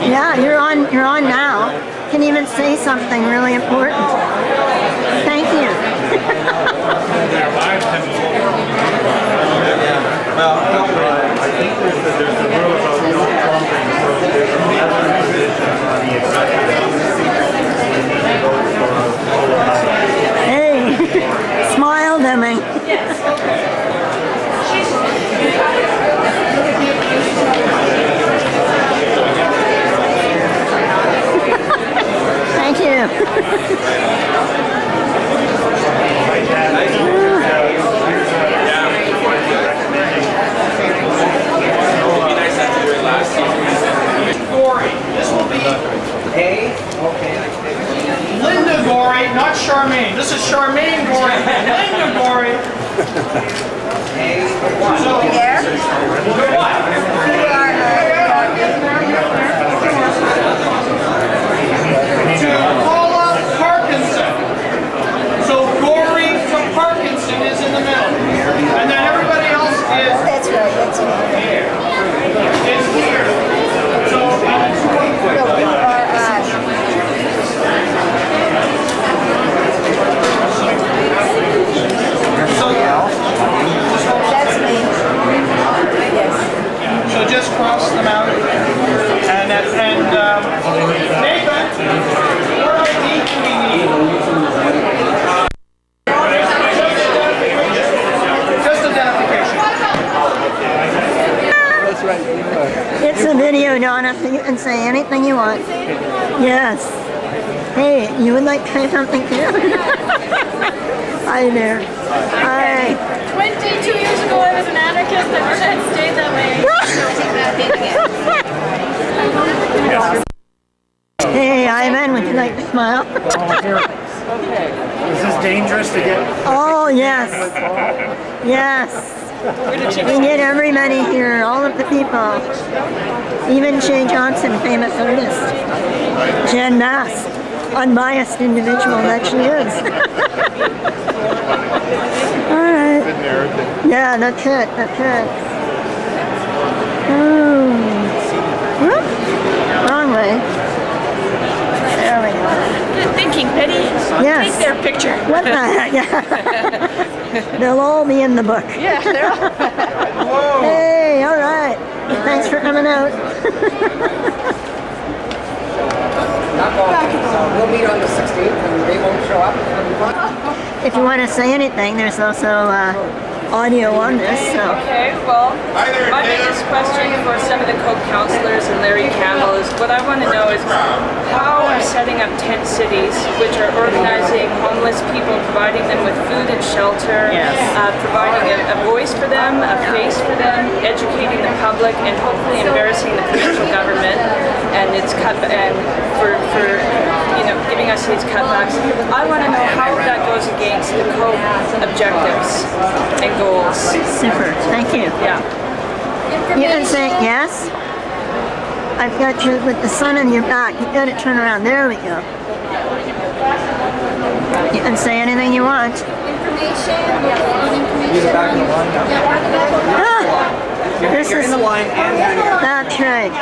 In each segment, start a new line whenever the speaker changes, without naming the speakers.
Yeah, you're on. You're on now. Can even say something really important. Thank you.
Well, I think there's a rule about no trumping, so there's a position on the executive.
Hey, smile to me. Thank you.
This will be Linda Gorey, not Charmaine. This is Charmaine Gorey. Linda Gorey. So, what? To Paula Parkinson. So Gorey to Parkinson is in the middle. And then everybody else is
That's right. That's right.
here. Is here. So
That's me. Yes.
So just cross them out. And Nathan, what ID do we need? Just identification.
That's right.
It's a video, Donna, so you can say anything you want. Yes. Hey, you would like to say something too? Hi there. Hi.
22 years ago I was an anarchist. I wish I had stayed that way.
Hey, Ivan, would you like to smile?
Is this dangerous to get?
Oh, yes. Yes. We get everybody here, all of the people. Even Shay Johnson, famous artist. Jen Mass, unbiased individual that she is. All right. Yeah, that's it. That's it. Oh. Whoop. Wrong way. There we go.
Good thinking, Betty.
Yes.
Take their picture.
What the heck? Yeah. They'll all be in the book.
Yeah, they're all.
Hey, all right. Thanks for coming out.
We'll meet on the 16th and they won't show up.
If you want to say anything, there's also audio on this. So.
Okay, well, my biggest question for some of the co-counselors and Larry Campbell is what I want to know is how are setting up tent cities, which are organizing homeless people, providing them with food and shelter, providing a voice for them, a face for them, educating the public, and hopefully embarrassing the provincial government and its cut and for giving us these cutbacks. I want to know how that goes against the COPE objectives and goals.
Super. Thank you.
Yeah.
You can say yes. I've got you with the sun on your back. You got to turn around. There we go. You can say anything you want. This is
in the line and
that's right.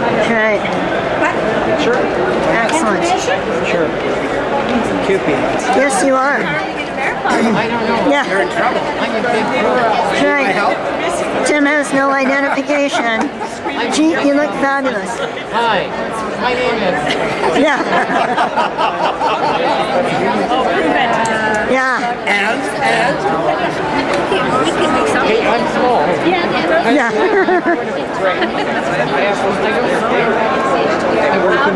That's right.
sure.
Excellent.
Sure. Cupid.
Yes, you are.
I don't know.
Yeah.
You're in trouble. I'm in big trouble.
That's right.
Help?
Tim has no identification. Gee, you look fabulous.
Hi. My name is.
Yeah. Yeah.
And? Hey, I'm small.
Yeah.
Great. I work in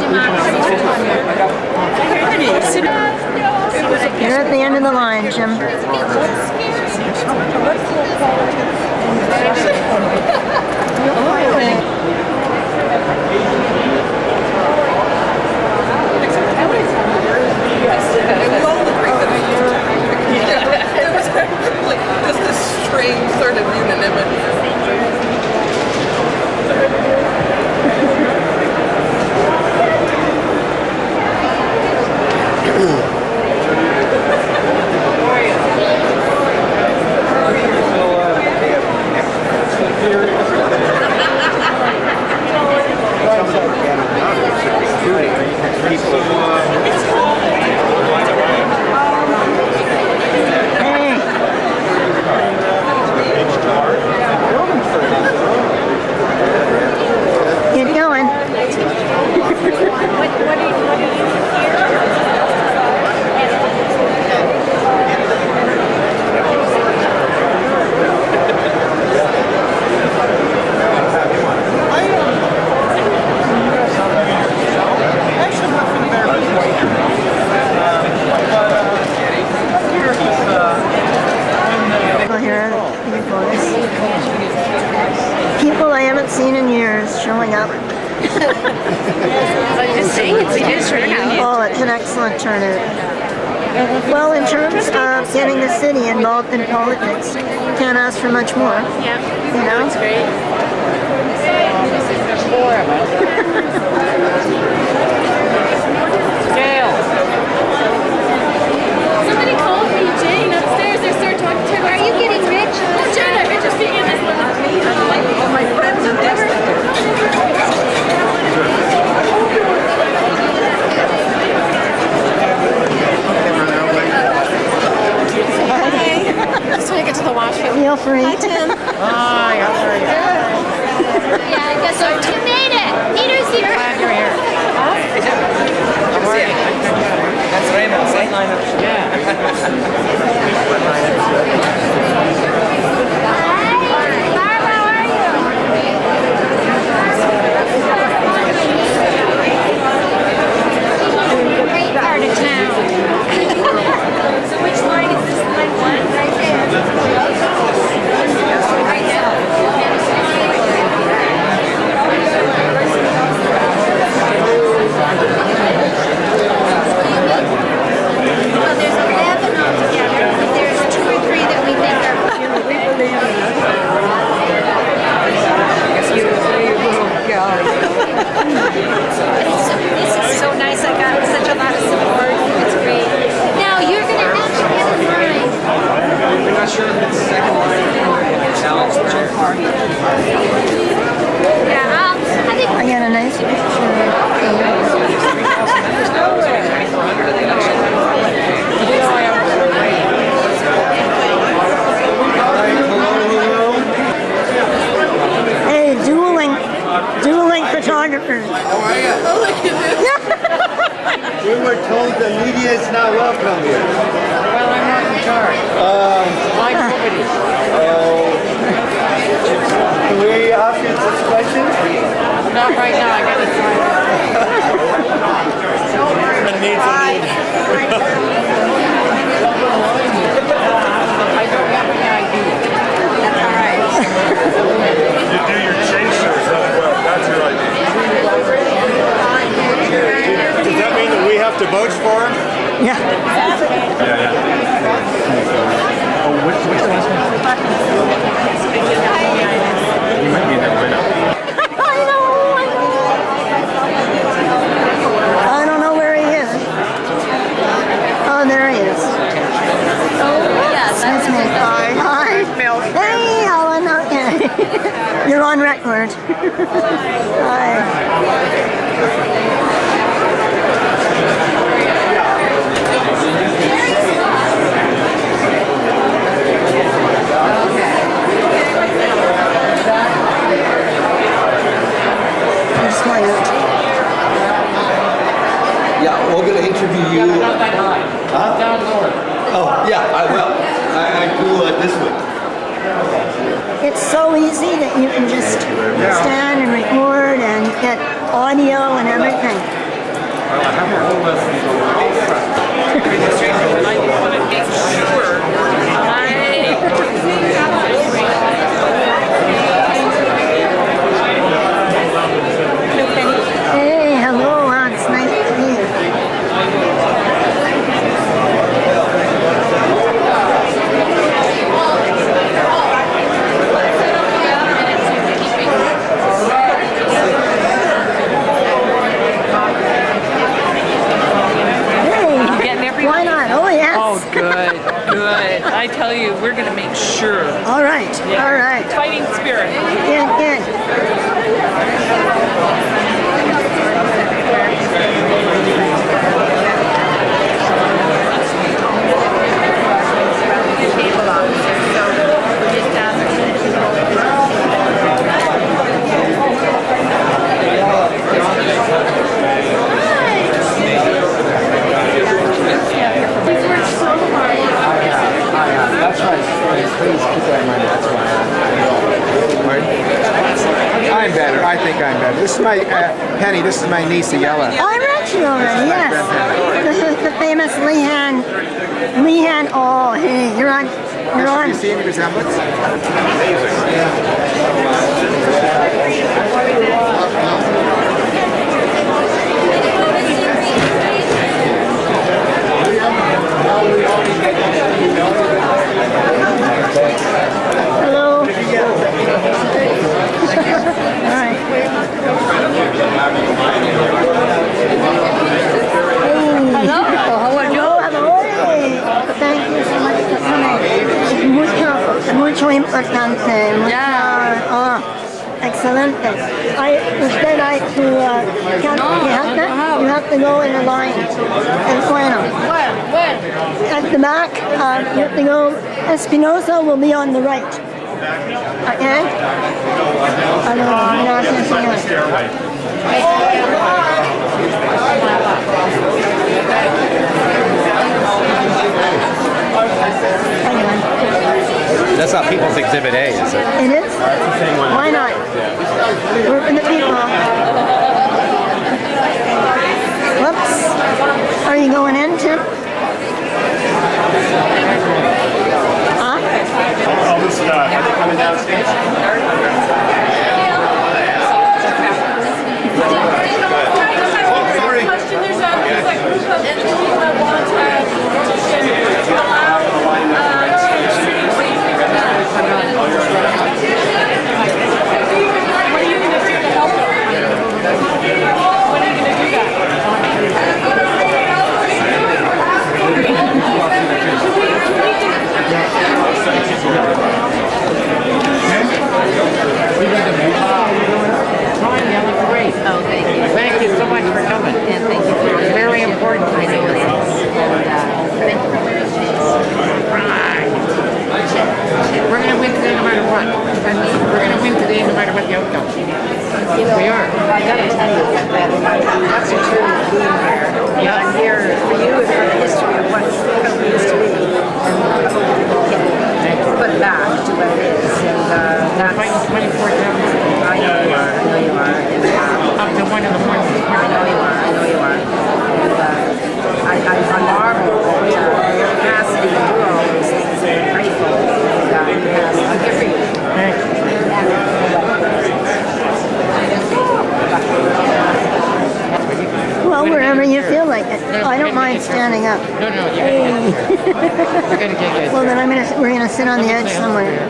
You're at the end of the line, Jim.
Just this strange sort of unanimity.
So,
Get going. People here, people I haven't seen in years showing up.
I'm just saying, it's a good turnout.
Oh, it's an excellent turnout. Well, in terms of getting the city involved in politics, can't ask for much more.
Yeah.
You know?
It's great.
Jail.
Somebody called me Jane upstairs. They started talking to her. Are you getting rich? No, Jane, I'm interested in this one.
All my friends and
Just want to get to the washroom.
Feel free.
Hi, how are you?
Yeah, I guess so. You made it. Peter's here.
Glad you're here. How are you?
That's Raymond, sideline up.
Yeah.
Hi. Barb, how are you? Great part of town. So which line is this? Line 1? Right there. Right Well, there's 11 altogether. There's 2 or 3 that we think are. This is so nice. I got such a lot of support. It's great. Now you're going to actually have a line.
I'm not sure if it's the second line or challenge the chair.
Yeah, I think
I got a nice picture. Hey, dueling photographers.
How are you? We were told the media is not welcome here.
Well, I'm not in charge. I'm nobody.
Can we ask you some questions?
Not right now. I gotta try. I don't have any idea.
that's all right.
You do your chasers, that's your idea. Does that mean that we have to vote for him?
Yeah.
Oh, which one's You might be in there right now.
I don't know where he is. Oh, there he is.
Yes,
That's me. Hi. Hey, Helen. Okay. You're on record. Just quiet.
Yeah, we're going to interview you.
Not that high.
Huh?
Down lower.
Oh, yeah, I will. I do this way.
It's so easy that you can just stand and record and get audio and everything.
Well, I have a whole list of
And I want to make sure
Hey, hello, it's nice to meet you. Hey, why not? Oh, yes.
Oh, good, good. I tell you, we're going to make sure.
All right.
I think I'm better. This is my Penny. This is my niece, Yella.
I met you already, yes. This is the famous Leanne. Oh, hey, you're on. You're
Do
on.
you see any resemblance?
Hello. All right. Hello. How are you? Hello. Thank you so much for coming. Es mucho importante. Excelente. Usted hay to you have to go in a line. Es bueno.
Where?
At the back, you have to go. Espinosa will be on the right. Okay? Gracias, señor.
That's not People's Exhibit A, is it?
It is? Why not? We're for the people. Whoops. Are you going in, Tim? Huh?
All this stuff. Are they coming downstairs?
Sorry. Question, there's a group of people that want to allow what are you going to do to help them? When are you going to do that?
Fine, that was great.
Oh, thank you.
Thank you so much for coming.
And thank you for
It's very important.
I know it is. And thank you for your chance.
We're going to win today no matter what. We're going to win today no matter what the outcome.
You know,
We are.
I gotta tell you that that's a true being here.
Yeah.
I'm here for you and for the history of what Chicago used to be. And we can put it back to what it is. And that's...
Fighting 24/7.
I know you are. I know you are. And,
Up to 1 in the morning.
I know you are. I know you are. And I marvel at your capacity to do all those things. And I'm grateful that you have. I'm here for you.
Thank you.
Well, wherever you feel like it. I don't mind standing up.
No, you we're going to get good.
Well, then we're gonna sit on the edge somewhere.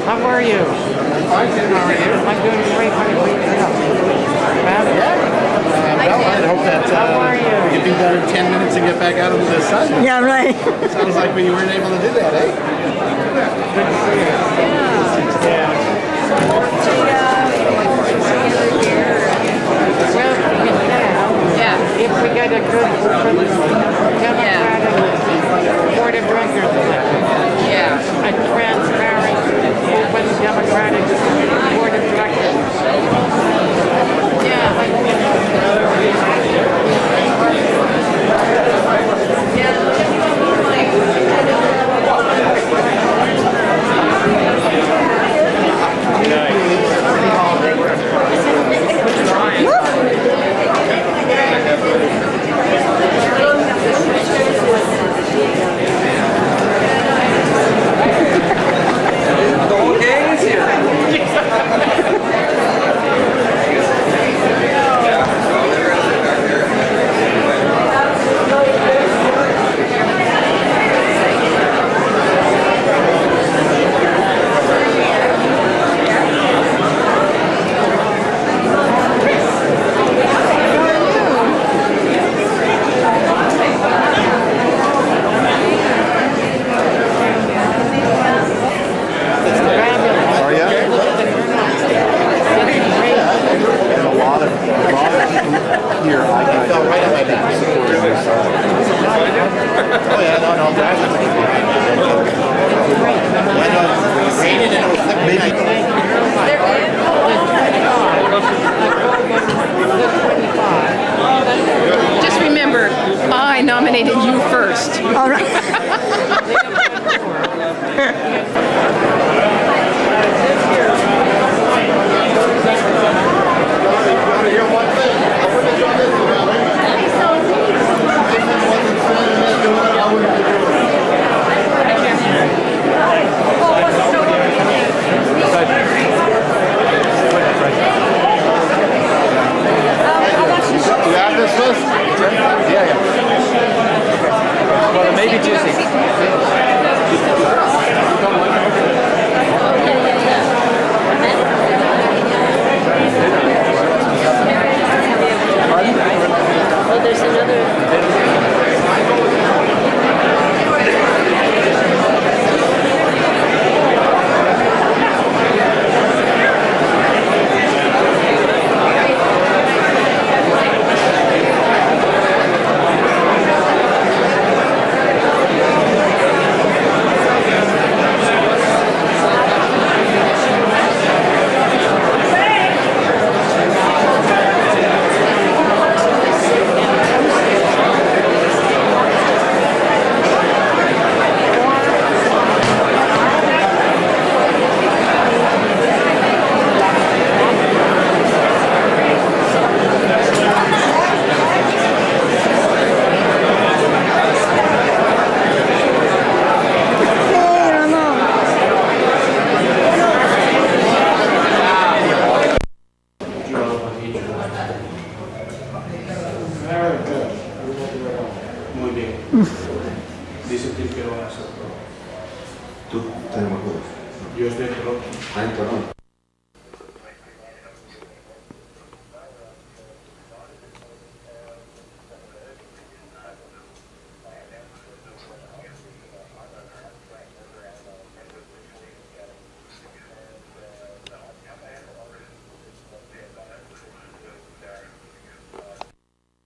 How are you? How are you? I'm doing great. How are you?
I hope that
How are you?
you can do better in 10 minutes and get back out into the sun.
Yeah, right.
Sounds like we weren't able to do that, eh?
Good to see you. Well, we can.
Yeah.
If we get a good Democratic board of directors elected.
Yeah.
A transparent, open Democratic board of directors.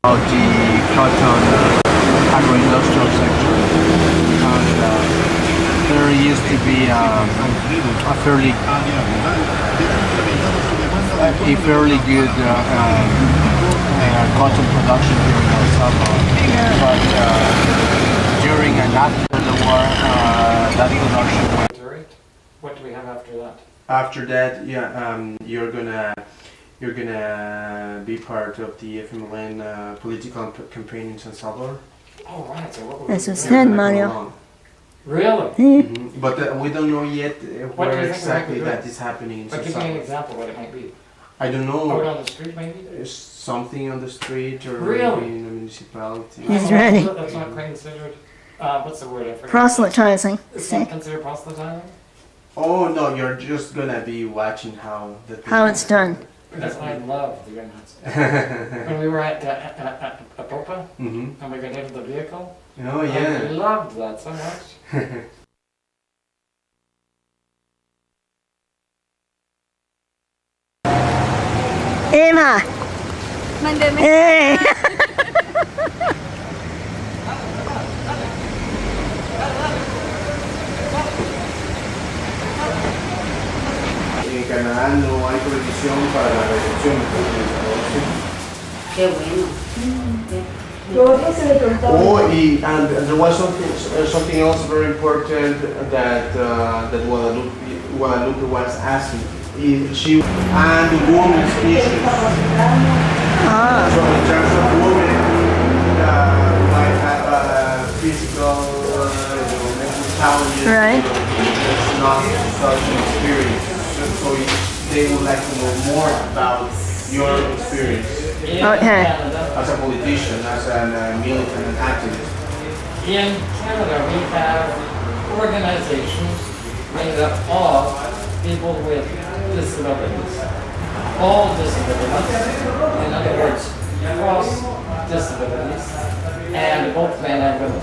About the cotton agro-industrial sector, and there used to be a fairly good cotton production here in El Salvador, but during and after the war, that production went.
What do we have after that?
After that, yeah, you're gonna be part of the FMLN political campaign in San Salvador.
Oh, right. So what
Eso es said, Mario.
Along.
Really?
Mhm. But we don't know yet
What do you
where
think
exactly
we might be
that
doing?
is happening in
But
San
give me an
Salvador.
example what it might be.
I don't
Out
know.
on the street, maybe?
Something on the street or
Really?
maybe in a municipality.
He's ready.
That's not quite considered. What's the word? I forget.
Proselytizing.
It's
See?
not considered proselytizing?
Oh no, you're just gonna be watching how the
How it's done.
Because I love doing that. When we were at Apopa,
Mhm.
and we got into the vehicle,
Oh
I
yeah.
loved that so much.
Emma!
Mándeme.
Hey!
En Canadá no hay prohibición para la reducción
Qué bueno.
Oh, and there was something else very important that Guadalupe was asking. She and the women's issues. So in terms of women might have a physical, mental challenges.
Right.
It's not such an experience. So they would like to know more about your experience.
Okay.
As a politician, as a militant and activist.
In Canada, we have organizations made up of people with disabilities. All disabilities, in other words, cross disabilities, and both men and women.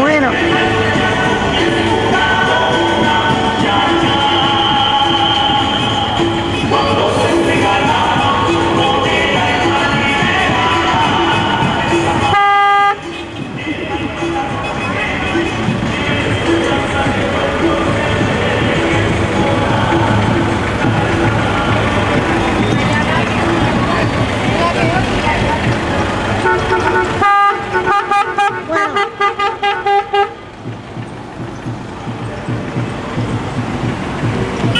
Bueno.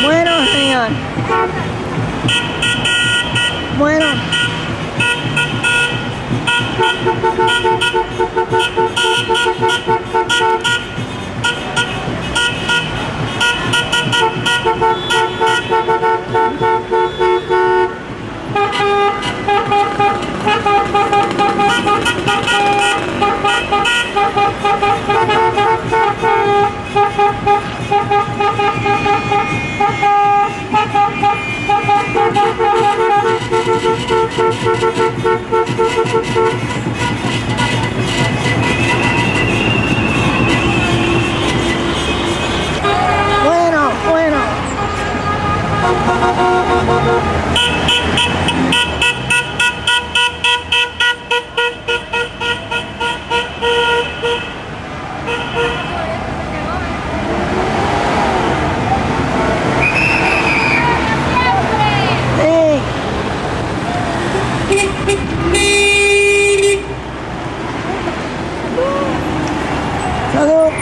Bueno, señor. Bueno. Bueno, bueno. Sí. Salud.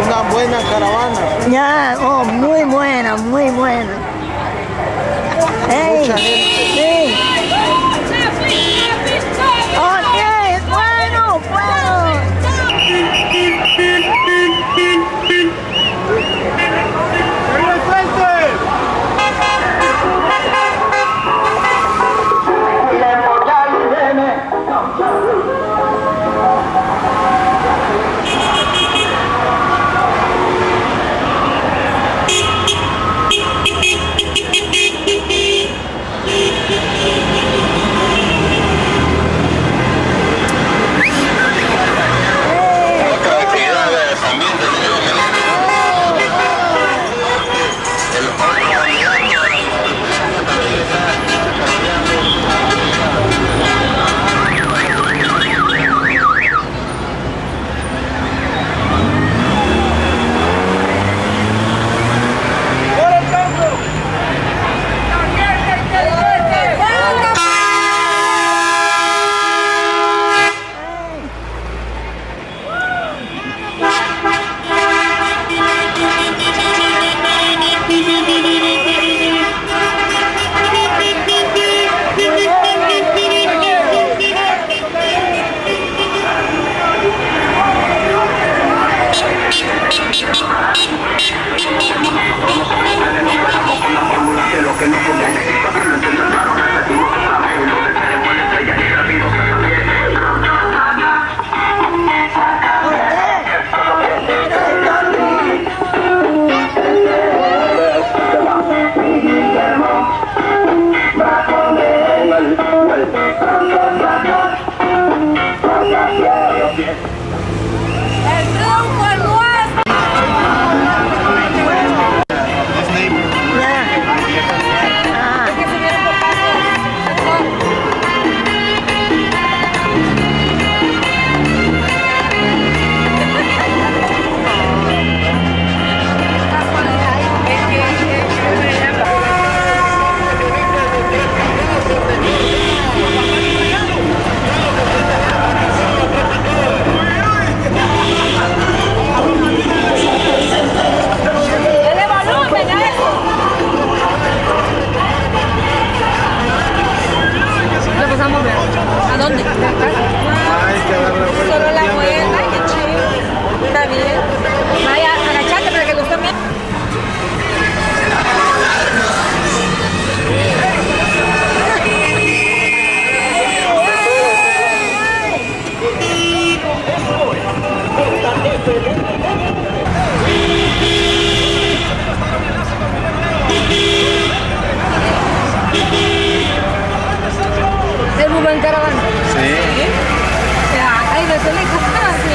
Una buena caravana.
Ya, oh, muy buena, muy buena. Hey,
Mucha gente.
sí. Ok, bueno, bueno.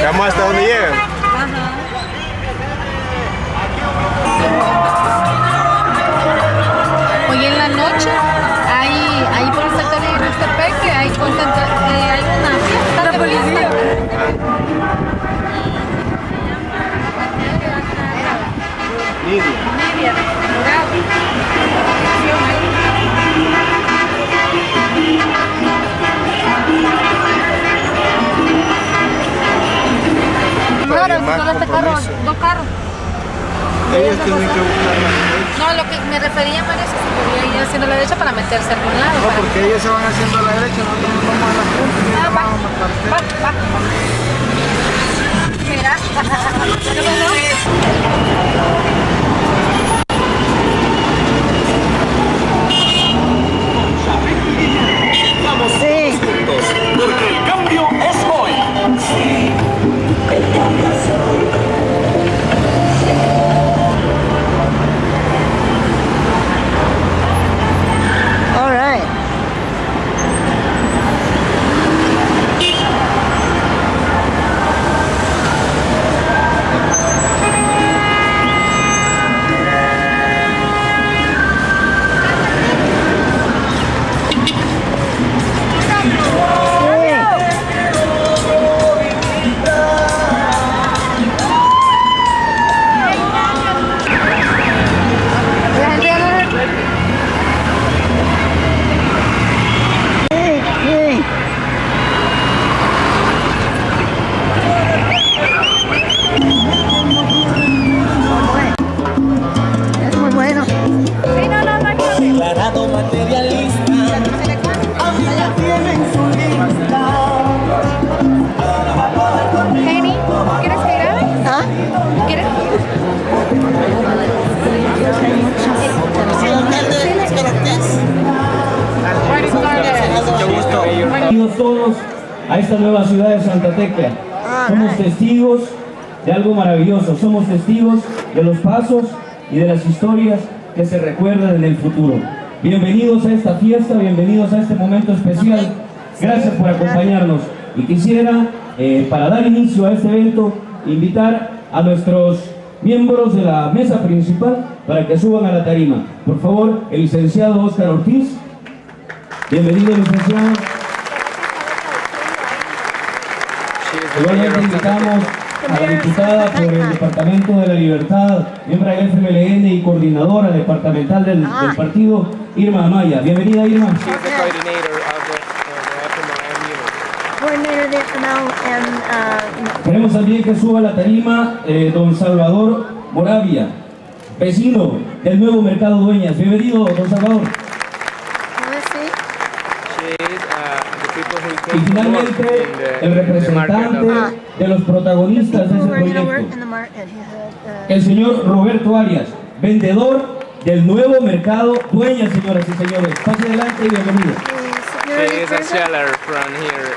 Veamos hasta dónde llegan.
Hoy en la noche ahí por el sector de Ixtepeque hay una fiesta de policía. Lidia, dos carros.
Ellos tienen que buscar la derecha.
No, lo que me refería, María, es que se podía ir haciendo la derecha para meterse a algún lado.
No, porque ellos se van haciendo a la derecha, nosotros nos vamos a la frente y nos vamos a partir.
Mira. ¿Qué pasó?
Sí.
Porque el cambio es hoy. Santa Tecla. Somos testigos de algo maravilloso, somos testigos de los pasos y de las historias que se recuerdan en el futuro. Bienvenidos a esta fiesta, bienvenidos a este momento especial. Gracias por acompañarnos. Y quisiera, para dar inicio a este evento, invitar a nuestros miembros de la mesa principal para que suban a la tarima. Por favor, el licenciado Óscar Ortiz. Bienvenido, licenciado. Igualmente invitamos a la diputada por el Departamento de la Libertad, miembro del FMLN y coordinadora departamental del partido, Irma Amaya. Bienvenida, Irma. Queremos también que suba a la tarima don Salvador Moravia, vecino del nuevo Mercado Dueñas. Bienvenido, don Salvador. Y finalmente, el representante de los protagonistas de ese proyecto, el señor Roberto Arias, vendedor del nuevo Mercado Dueñas, señoras y señores. Pase adelante y bienvenido.
He is a seller from here.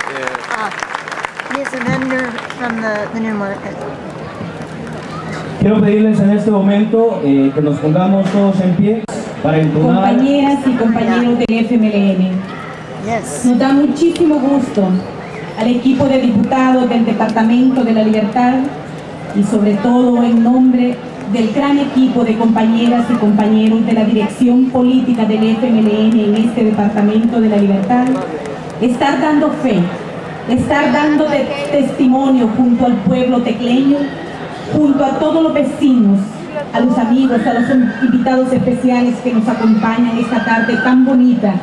He's a vendor from the new market.
Quiero pedirles en este momento que nos pongamos todos en pie para entonar.
Compañeras y compañeros del FMLN, nos da muchísimo gusto al equipo de diputados del Departamento de la Libertad y sobre todo en nombre del gran equipo de compañeras y compañeros de la dirección política del FMLN en este Departamento de la Libertad, estar dando fe, estar dando testimonio junto al pueblo tecleño, junto a todos los vecinos, a los amigos, a los invitados especiales que nos acompañan esta tarde tan bonita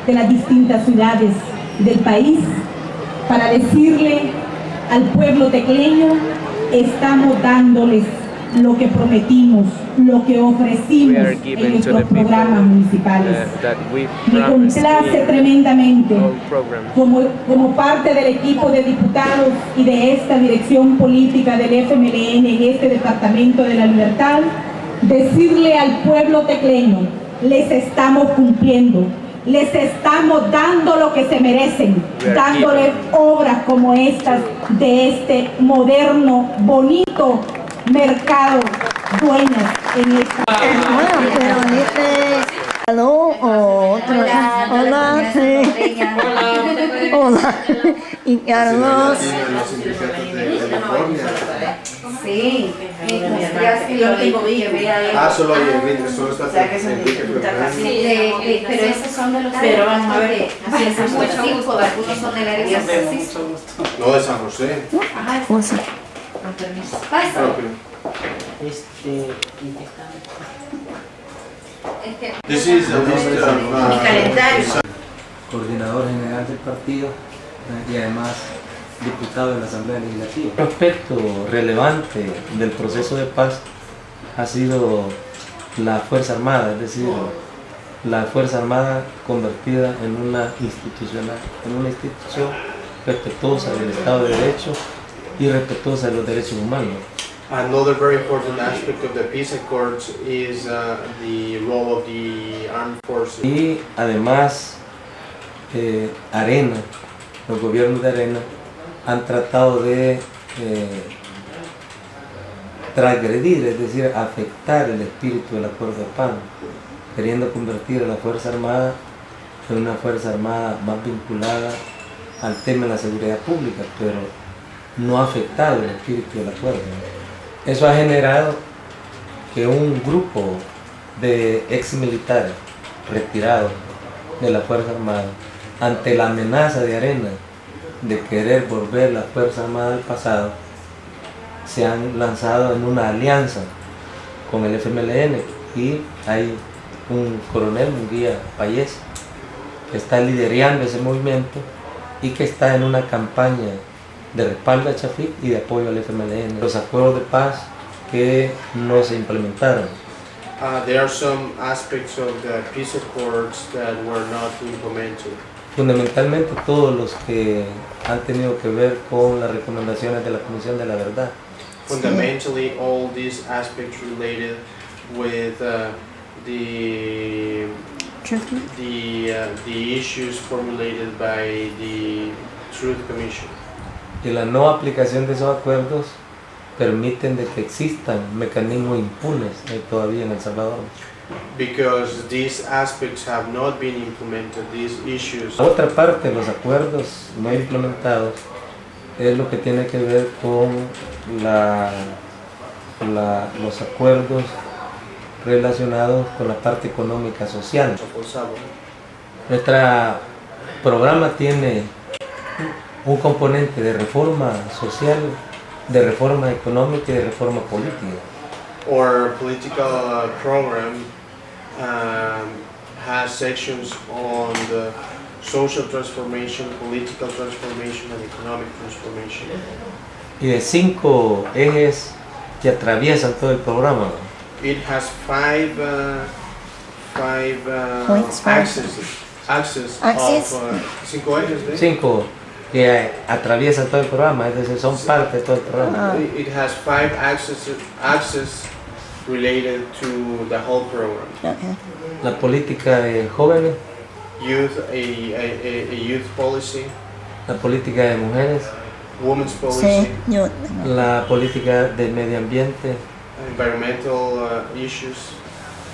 de las distintas ciudades del país, para decirle al pueblo tecleño: estamos dándoles lo que prometimos, lo que ofrecimos en nuestros programas municipales. Me complace tremendamente, como parte del equipo de diputados y de esta dirección política del FMLN en este Departamento de la Libertad, decirle al pueblo tecleño: les estamos cumpliendo, les estamos dando lo que se merecen, dándoles obras como estas de este moderno, bonito Mercado Dueñas en esta.
Bueno, pero dice hello o hola, sí. Hola. Y Carlos.
Sí, yo lo tengo bien.
Solo hay Enrique, solo está Enrique.
Pero esos son de los. Pero vamos a ver, así es, algunos son del área de San Francisco.
No, de San José.
Ajá, con permiso.
This is a list of
Coordinador general del partido y además diputado de la Asamblea Legislativa. Un aspecto relevante del proceso de paz ha sido la Fuerza Armada, es decir, la Fuerza Armada convertida en una institución respetuosa del Estado de Derecho y respetuosa de los derechos humanos.
Another very important aspect of the peace accords is the role of the armed forces.
Y además, los gobiernos de Arena han tratado de transgredir, es decir, afectar el espíritu del acuerdo de paz, queriendo convertir a la Fuerza Armada en una Fuerza Armada más vinculada al tema de la seguridad pública, pero no ha afectado el espíritu del acuerdo. Eso ha generado que un grupo de ex militares retirados de la Fuerza Armada, ante la amenaza de Arena de querer volver la Fuerza Armada al pasado, se han lanzado en una alianza con el FMLN, y hay un coronel, Munguía Payés, que está liderando ese movimiento y que está en una campaña de respaldo a Chafik y de apoyo al FMLN. Los acuerdos de paz que no se implementaron.
There are some aspects of the peace accords that were not implemented.
Fundamentalmente todos los que han tenido que ver con las recomendaciones de la Comisión de la Verdad.
Fundamentally, all these aspects related with the issues formulated by the Truth Commission.
Y la no aplicación de esos acuerdos permiten de que existan mecanismos impunes todavía en El Salvador.
Because these aspects have not been implemented, these issues.
La otra parte de los acuerdos no implementados es lo que tiene que ver con los acuerdos relacionados con la parte económica social. Nuestro programa tiene un componente de reforma social, de reforma económica y de reforma política.
Our political program has sections on the social transformation, political transformation, and economic transformation.
Y de 5 ejes que atraviesan todo el programa.
It has five axes of 5 ejes.
5 que atraviesan todo el programa, es decir, son parte de todo el programa.
It has 5 axes related to the whole program.
Okay.
La política de jóvenes,
Youth, a youth policy,
la política de mujeres,
women's policy,
Sí, yo.
la política del medio ambiente,
environmental issues,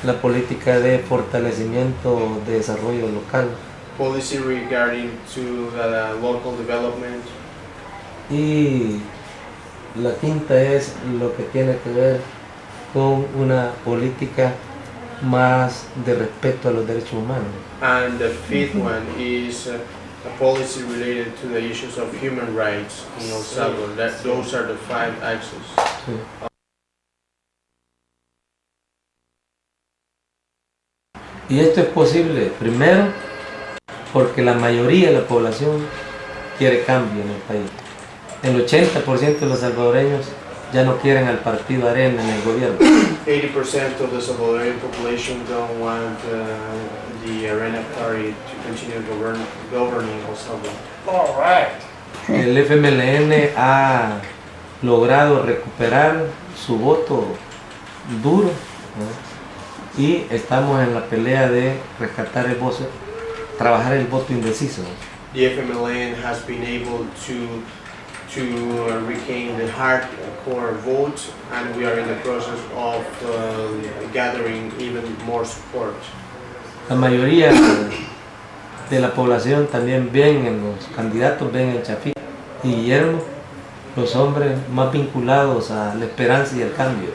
la política de fortalecimiento de desarrollo local
policy regarding to the local development.
y la quinta es lo que tiene que ver con una política más de respeto a los derechos humanos.
And the fifth one is a policy related to the issues of human rights in El Salvador. Those are the 5 axes.
Sí. Y esto es posible, primero, porque la mayoría de la población quiere cambio en el país. El 80% de los salvadoreños ya no quieren al partido Arena en el gobierno.
80% of the Salvadorian population don't want the Arena Party to continue governing El Salvador.
All right.
El FMLN ha logrado recuperar su voto duro, ¿no? Y estamos en la pelea de rescatar el voto, trabajar el voto indeciso.
The FMLN has been able to regain the hardcore vote, and we are in the process of gathering even more support.
La mayoría de la población también ven en los candidatos, ven en Chafí y Guillermo los hombres más vinculados a la esperanza y el cambio.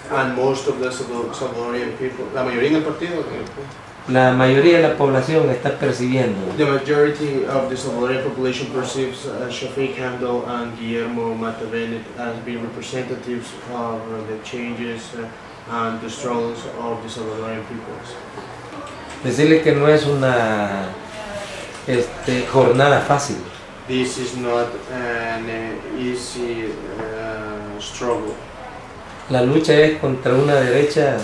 And most of the Salvadorian people, la mayoría en el partido,
La mayoría de la población está percibiendo
the majority of the Salvadorian population perceives Shafiq Handel and Guillermo Mata Bennett as being representatives of the changes and the struggles of the Salvadorian peoples.
decirle que no es una jornada fácil.
This is not an easy struggle.
La lucha es contra una derecha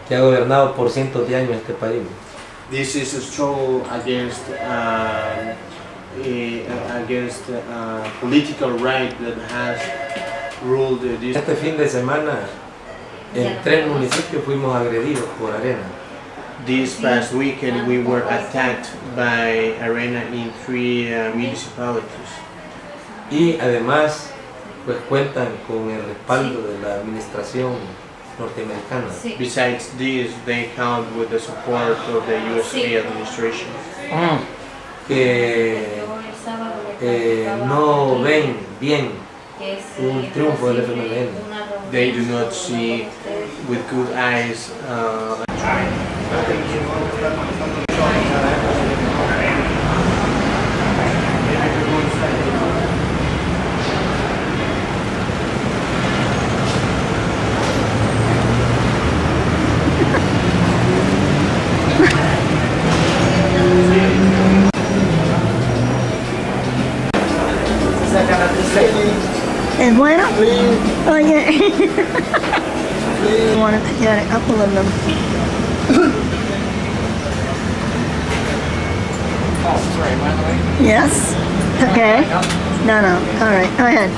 que ha gobernado por cientos de años este país.
This is a struggle against political right that has ruled this.
Este fin de semana en 3 municipios fuimos agredidos por Arena.
This past weekend we were attacked by Arena in 3 municipalities.
Y además pues cuentan con el respaldo de la administración norteamericana.
Besides this, they count with the support of the USA administration.
Que no ven bien un triunfo del FMLN.
They do not see with good eyes
¿Es bueno? Oye. I wanted to get a couple of them.
Oh, sorry, by the way.
Yes? Okay. No. All right, go ahead.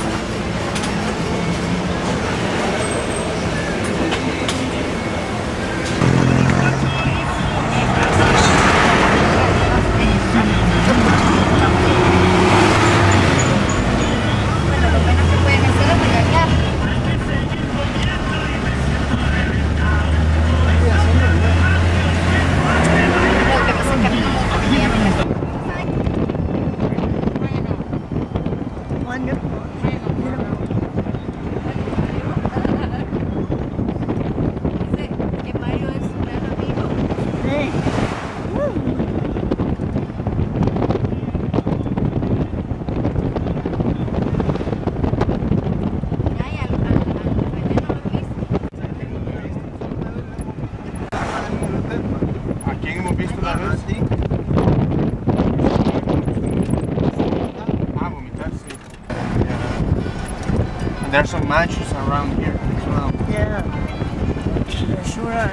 there's some mansions around here as well.
Yeah, there sure are.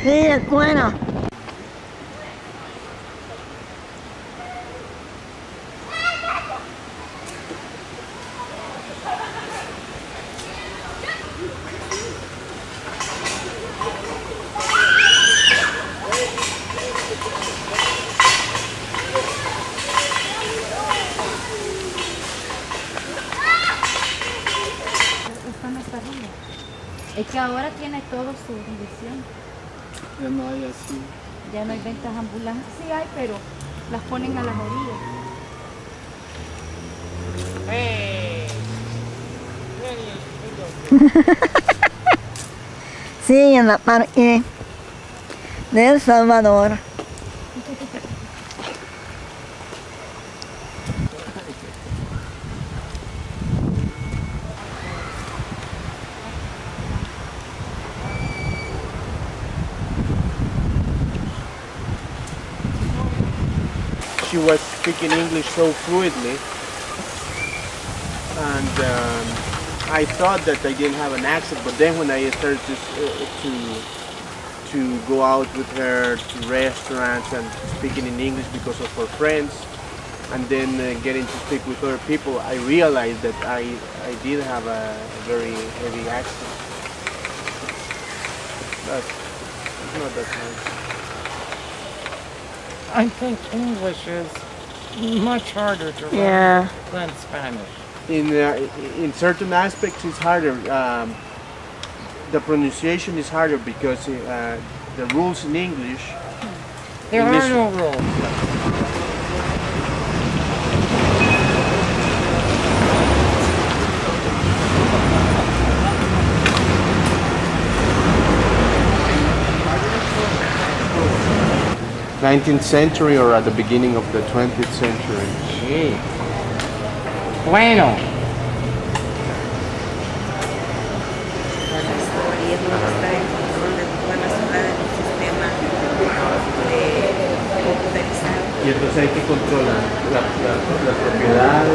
Sí, es bueno.
Esta no está arriba. Es que ahora tiene todo su dirección.
Ya no hay así.
Ya no hay ventas ambulantes. Sí hay, pero las ponen a las orillas.
Sí, en la parque de El Salvador.
She was speaking English so fluidly, and I thought that I didn't have an accent. But then when I started to go out with her to restaurants and speaking in English because of her friends, and then getting to speak with other people, I realized that I did have a very heavy accent. But it's not that nice.
I think English is much harder to
Yeah.
learn than Spanish.
In certain aspects, it's harder. The pronunciation is harder because the rules in English.
There are no rules.
th century or at the beginning of the 20th century.
Sí. Bueno.
Y entonces hay que controlar las propiedades.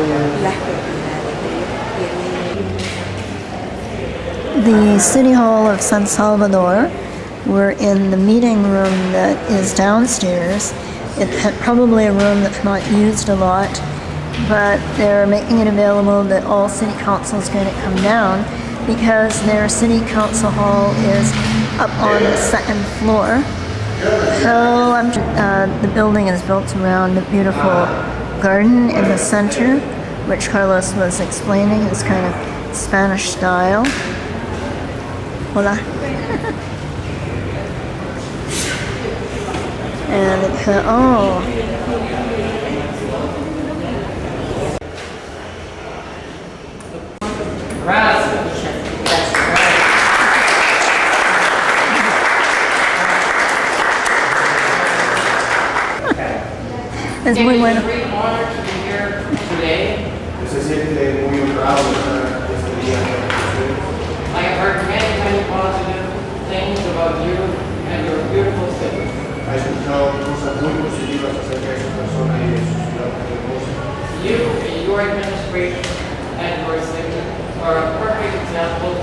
The City Hall of San Salvador, we're in the meeting room that is downstairs. It's probably a room that's not used a lot, but they're making it available that all city council is going to come down because their city council hall is up on the second floor. So the building is built around a beautiful garden in the center, which Carlos was explaining is kind of Spanish style. Hola. And it's, es muy bueno.
Se siente muy honrado este día.
I have heard many, many positive things about you and your beautiful city.
Ha escuchado cosas muy positivas
You and your administration and your city are a perfect example.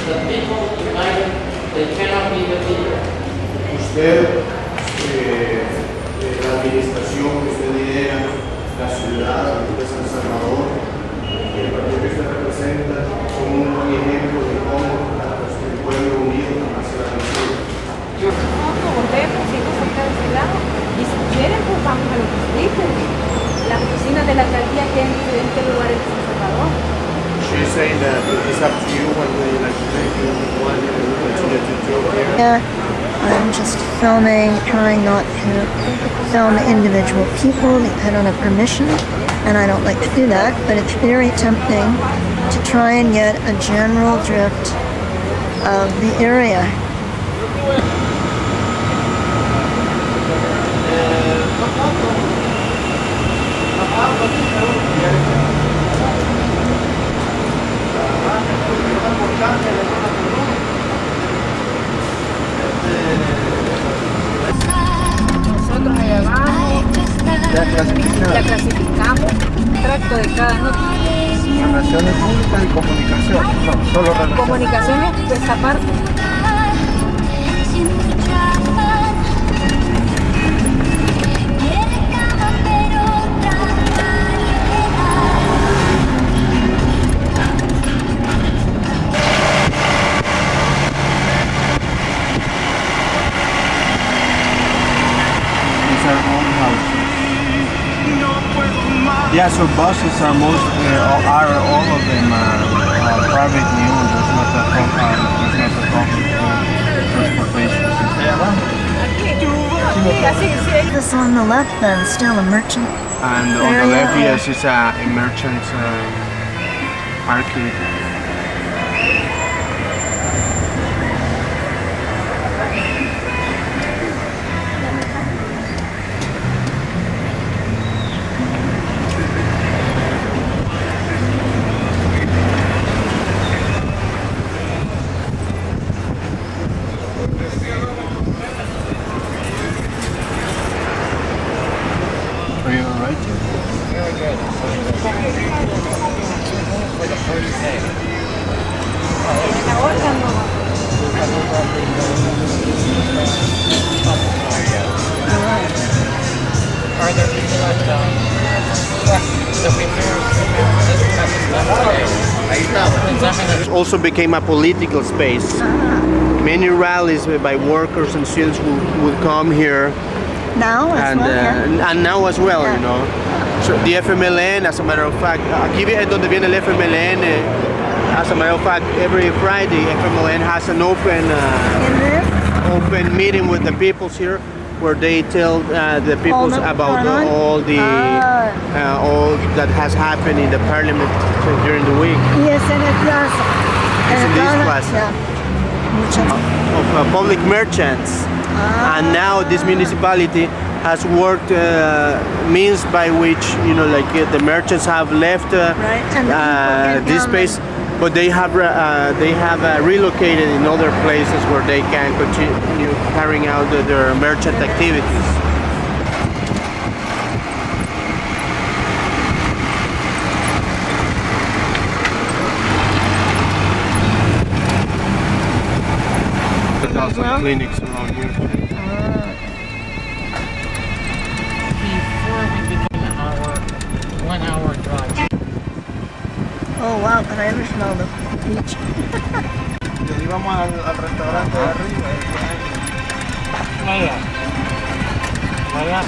The people united, they cannot be defeated.
Usted, la administración que usted lidera, la ciudad de San Salvador, el partido que usted representa, son un buen ejemplo de cómo el pueblo unido hacia la nación.
Volvemos y nos acá de ese lado. Y si quieren, pues vamos a los distritos. La oficina de la alcaldía que en diferentes lugares de San Salvador.
She's saying that it's up to you whether you like to make one or
Yeah, I'm just filming, trying not to film individual people. I don't have permission, and I don't like to do that, but it's very tempting to try and get a general drift of the area.
Nosotros llevamos, ya clasificamos, tracto de cada nota.
Relaciones públicas y comunicación. No, solo relaciones.
Comunicaciones, esta parte.
Yeah, so buses are most, are all of them privately owned. It's not a public transportation.
This on the left then, still a merchant.
And on the left, yes, it's a merchant arcade. Are you alright?
Very good. For the first day. Are there people
It also became a political space. Many rallies by workers and students would come here.
Now as well, yeah.
And now as well, you know. So the FMLN, as a matter of fact, aquí es donde viene el FMLN. As a matter of fact, every Friday, FMLN has an open meeting with the peoples here, where they tell the peoples about all that has happened in the parliament during the week.
Yes, and it does.
It's in this class.
Yeah.
Of public merchants. And now this municipality has worked means by which, you know, like the merchants have left this space, but they have relocated in other places where they can continue carrying out their merchant activities. There's also clinics around here.
before we begin our 1 hour drive.
Oh wow, can I ever smell the beach?
Y ahí vamos al restaurante de arriba.
Allá. Allá.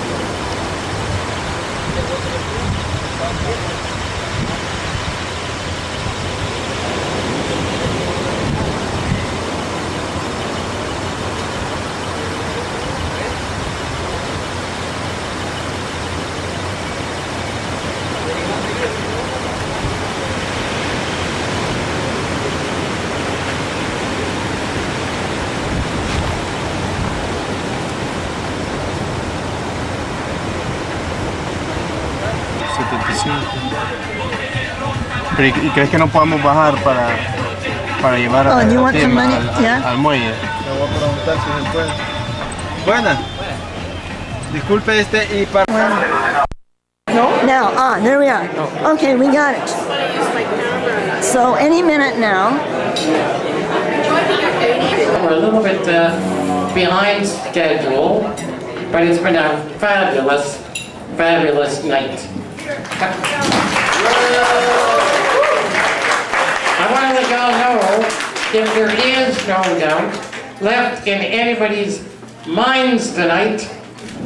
Pero, ¿y crees que no podemos bajar para llevar al muelle? Le voy a preguntar si se puede. Buena. Disculpe y para...
Now, there we are. Okay, we got it. So any minute now.
We're a little bit behind schedule, but it's been a fabulous, fabulous night. I want to let y'all know, if there is no doubt left in anybody's minds tonight,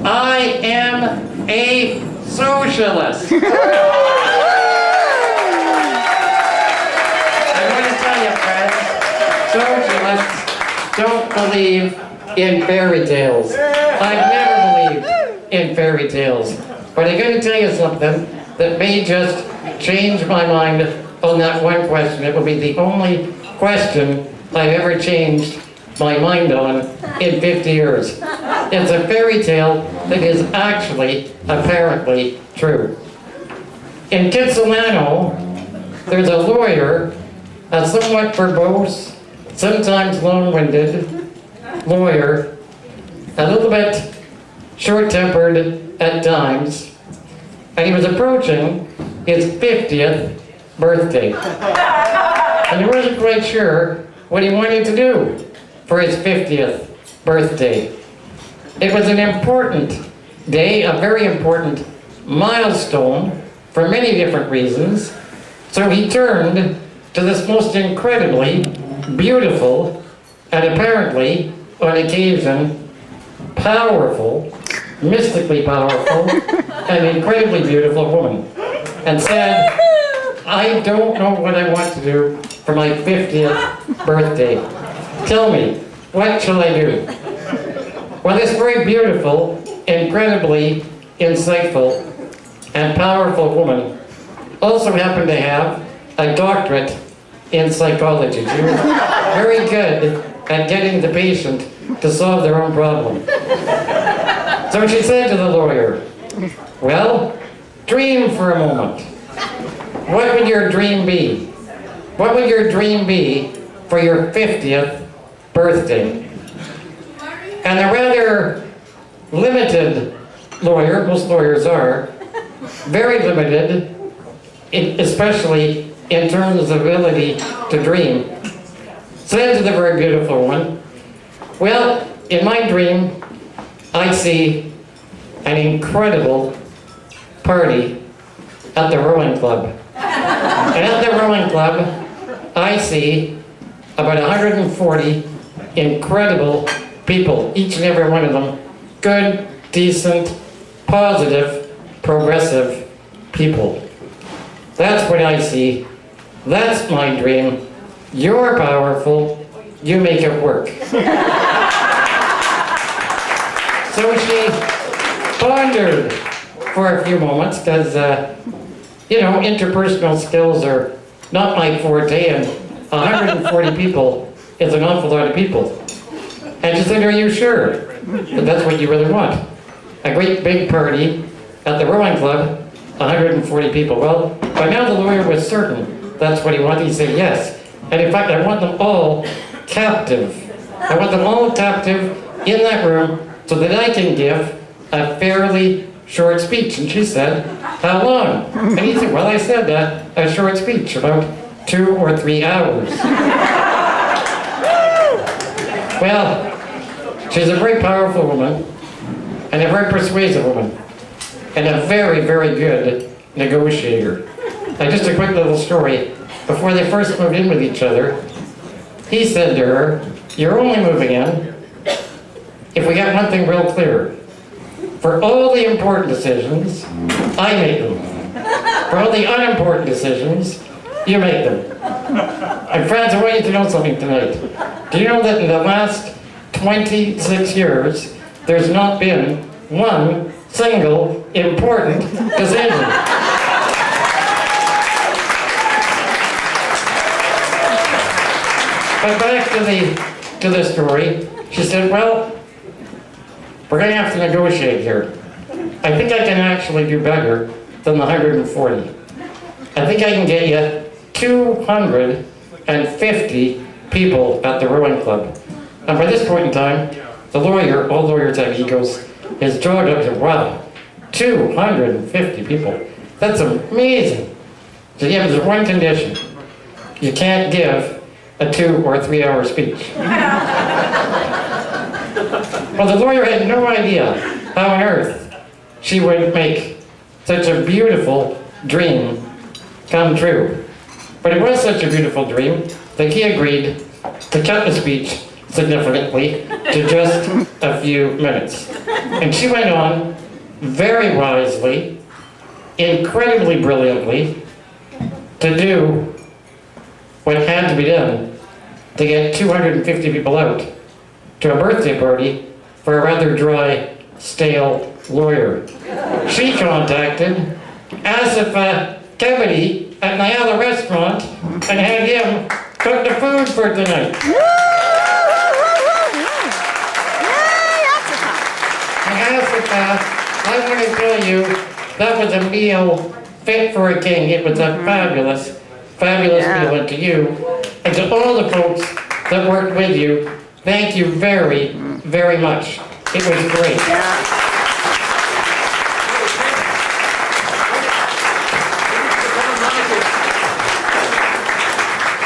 I am a socialist. I want to tell you, friends, socialists don't believe in fairy tales. I've never believed in fairy tales. But I'm going to tell you something that may just change my mind on that one question. It will be the only question I've ever changed my mind on in 50 years. It's a fairy tale that is actually, apparently, true. In Kitsilano, there's a lawyer, a somewhat verbose, sometimes long-winded lawyer, a little bit short-tempered at times, and he was approaching his 50th birthday. And he wasn't quite sure what he wanted to do for his 50th birthday. It was an important day, a very important milestone for many different reasons. So he turned to this most incredibly beautiful and apparently, on occasion, powerful, mystically powerful, and incredibly beautiful woman, and said, I don't know what I want to do for my 50th birthday. Tell me, what shall I do? Well, this very beautiful, incredibly insightful, and powerful woman also happened to have a doctorate in psychology. She was very good at getting the patient to solve their own problem. So she said to the lawyer, well, dream for a moment. What would your dream be? What would your dream be for your 50th birthday? And the rather limited lawyer, most lawyers are, very limited, especially in terms of ability to dream, said to the very beautiful one, well, in my dream, I see an incredible party at the rowing club. And at the rowing club, I see about 140 incredible people, each and every one of them good, decent, positive, progressive people. That's what I see. That's my dream. You're powerful. You make it work. So she pondered for a few moments because, interpersonal skills are not my forte, and 140 people is an awful lot of people. And she said, are you sure that that's what you really want? A great big party at the rowing club, 140 people. Well, by now the lawyer was certain that's what he wanted. He said yes. And in fact, I want them all captive. I want them all captive in that room so that I can give a fairly short speech. And she said, how long? And he said, well, I said a short speech, about 2 or 3 hours. Well, she's a very powerful woman, and a very persuasive woman, and a very, very good negotiator. Now, just a quick little story. Before they first moved in with each other, he said to her, you're only moving in if we get one thing real clear. For all the important decisions, I make them. For all the unimportant decisions, you make them. And friends, I want you to know something tonight. Do you know that in the last 26 years, there's not been one single important decision? But back to the story, she said, well, we're going to have to negotiate here. I think I can actually do better than the 140. I think I can get you 250 people at the rowing club. And by this point in time, the lawyer, all lawyers have egos, his jaw up and wow, 250 people. That's amazing. So yeah, but there's one condition. You can't give a 2 or 3 hour speech. Well, the lawyer had no idea how on earth she would make such a beautiful dream come true. But it was such a beautiful dream that he agreed to cut the speech significantly to just a few minutes. And she went on very wisely, incredibly brilliantly, to do what had to be done to get 250 people out to a birthday party for a rather dry, stale lawyer. She contacted Asifa Kennedy at Nyala Restaurant and had him cook the food for tonight. Asifa, I want to tell you, that was a meal fit for a king. It was a fabulous meal. And to you, and to all the folks that worked with you, thank you very, very much. It was great.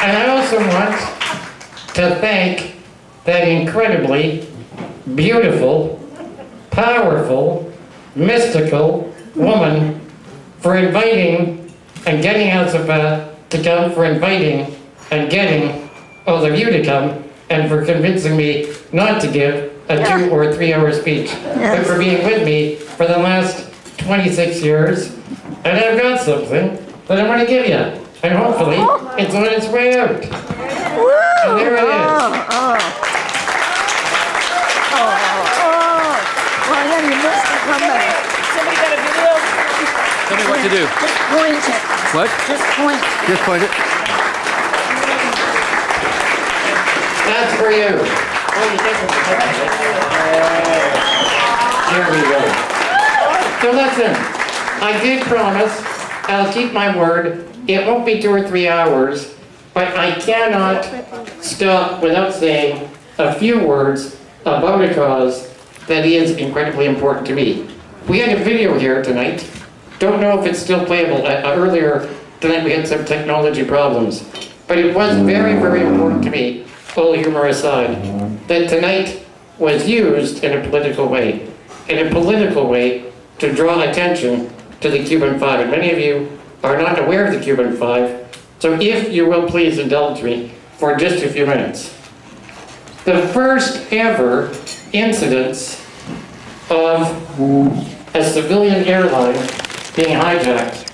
And I also want to thank that incredibly beautiful, powerful, mystical woman for inviting and getting Asifa to come, for inviting and getting all of you to come, and for convincing me not to give a 2 or 3 hour speech, but for being with me for the last 26 years. And I've got something that I want to give you. And hopefully, it's on its way out. And there it is.
Well, then you must have come back. Somebody got a video?
Tell me what to do.
Just point it.
What?
Just point.
Just point it.
That's for you. Here we go. So listen, I did promise, I'll keep my word, it won't be 2 or 3 hours, but I cannot stop without saying a few words about a cause that is incredibly important to me. We had a video here tonight. Don't know if it's still playable. Earlier tonight we had some technology problems, but it was very, very important to me, all humor aside, that tonight was used in a political way. In a political way to draw attention to the Cuban Five. And many of you are not aware of the Cuban Five, so if you will please indulge me for just a few minutes. The first ever incidents of a civilian airline being hijacked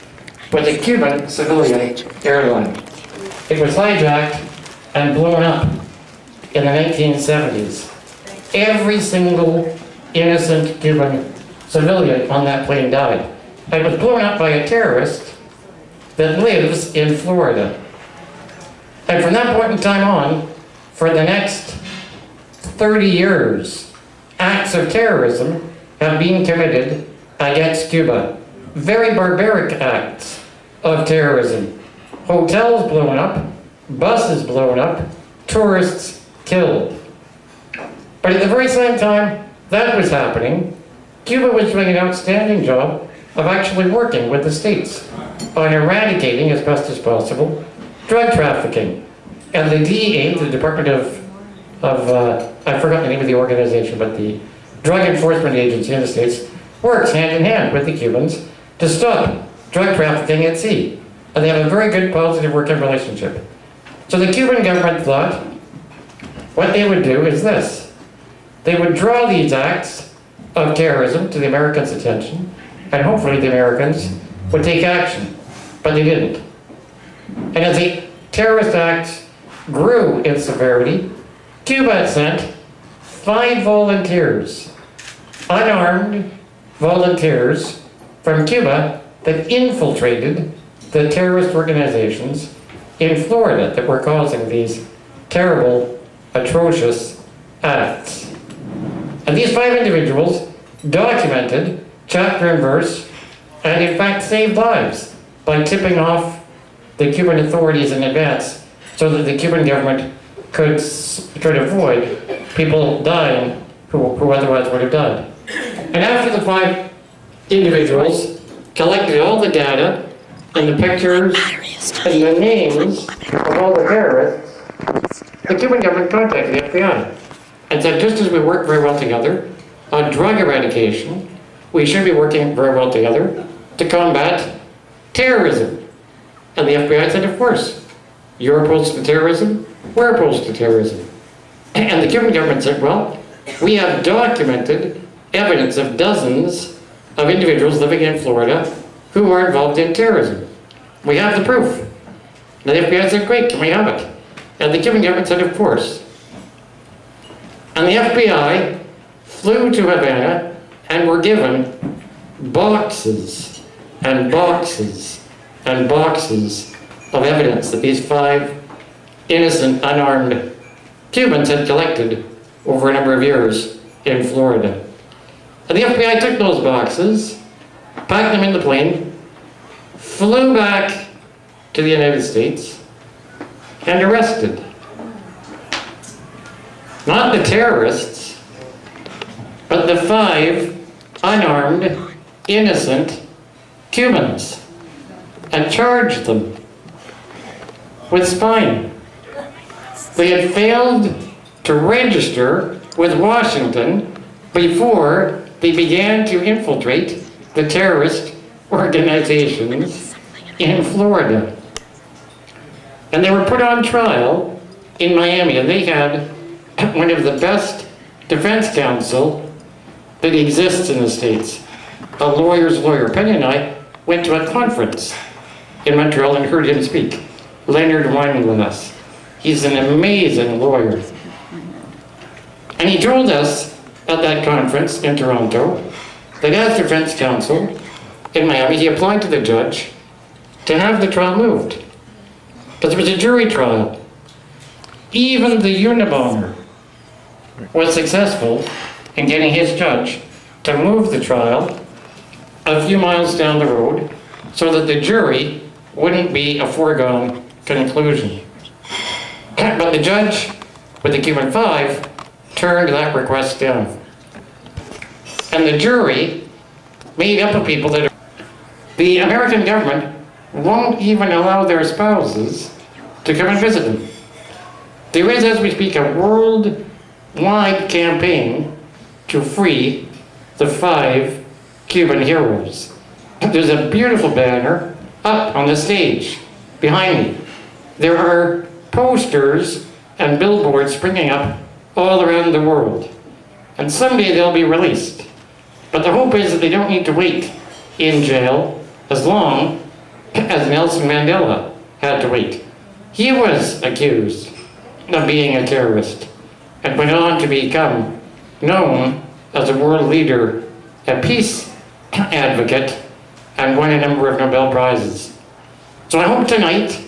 was a Cuban civilian airline. It was hijacked and blown up in the 1970s. Every single innocent Cuban civilian on that plane died. It was blown up by a terrorist that lives in Florida. And from that point in time on, for the next 30 years, acts of terrorism have been committed against Cuba. Very barbaric acts of terrorism. Hotels blown up, buses blown up, tourists killed. But at the very same time that was happening, Cuba was doing an outstanding job of actually working with the states on eradicating, as best as possible, drug trafficking. And the DEA, the Department of I forgot the name of the organization, but the Drug Enforcement Agency in the States works hand in hand with the Cubans to stop drug trafficking at sea. And they have a very good, positive working relationship. So the Cuban government thought what they would do is this. They would draw these acts of terrorism to the Americans' attention, and hopefully the Americans would take action. But they didn't. And as the terrorist acts grew in severity, Cuba had sent 5 volunteers, unarmed volunteers from Cuba that infiltrated the terrorist organizations in Florida that were causing these terrible, atrocious acts. And these 5 individuals documented chapter and verse and in fact saved lives by tipping off the Cuban authorities in advance so that the Cuban government could avoid people dying who otherwise would have died. And after the 5 individuals, collected all the data and the pictures and the names of all the terrorists, the Cuban government contacted the FBI and said, just as we work very well together on drug eradication, we should be working very well together to combat terrorism. And the FBI said, of course, you're opposed to terrorism, we're opposed to terrorism. And the Cuban government said, well, we have documented evidence of dozens of individuals living in Florida who are involved in terrorism. We have the proof. And the FBI said, great, can we have it? And the Cuban government said, of course. And the FBI flew to Havana and were given boxes and boxes and boxes of evidence that these 5 innocent, unarmed Cubans had collected over a number of years in Florida. And the FBI took those boxes, packed them in the plane, flew back to the United States, and arrested not the terrorists, but the 5 unarmed, innocent Cubans, and charged them with spying. They had failed to register with Washington before they began to infiltrate the terrorist organizations in Florida. And they were put on trial in Miami, and they had one of the best defense counsel that exists in the States, a lawyer's lawyer. Penny and I went to a conference in Montreal and heard him speak, Leonard Weinglass. He's an amazing lawyer. And he told us at that conference in Toronto that as defense counsel in Miami, he applied to the judge to have the trial moved. Because it was a jury trial. Even the Unabomber was successful in getting his judge to move the trial a few miles down the road so that the jury wouldn't be a foregone conclusion. But the judge with the Cuban 5 turned that request down. And the jury, made up of people that the American government won't even allow their spouses to come and visit them. There is, as we speak, a worldwide campaign to free the 5 Cuban heroes. There's a beautiful banner up on the stage behind me. There are posters and billboards springing up all around the world. And someday they'll be released. But the hope is that they don't need to wait in jail as long as Nelson Mandela had to wait. He was accused of being a terrorist and went on to become known as a world leader, a peace advocate, and won a number of Nobel Prizes. So I hope tonight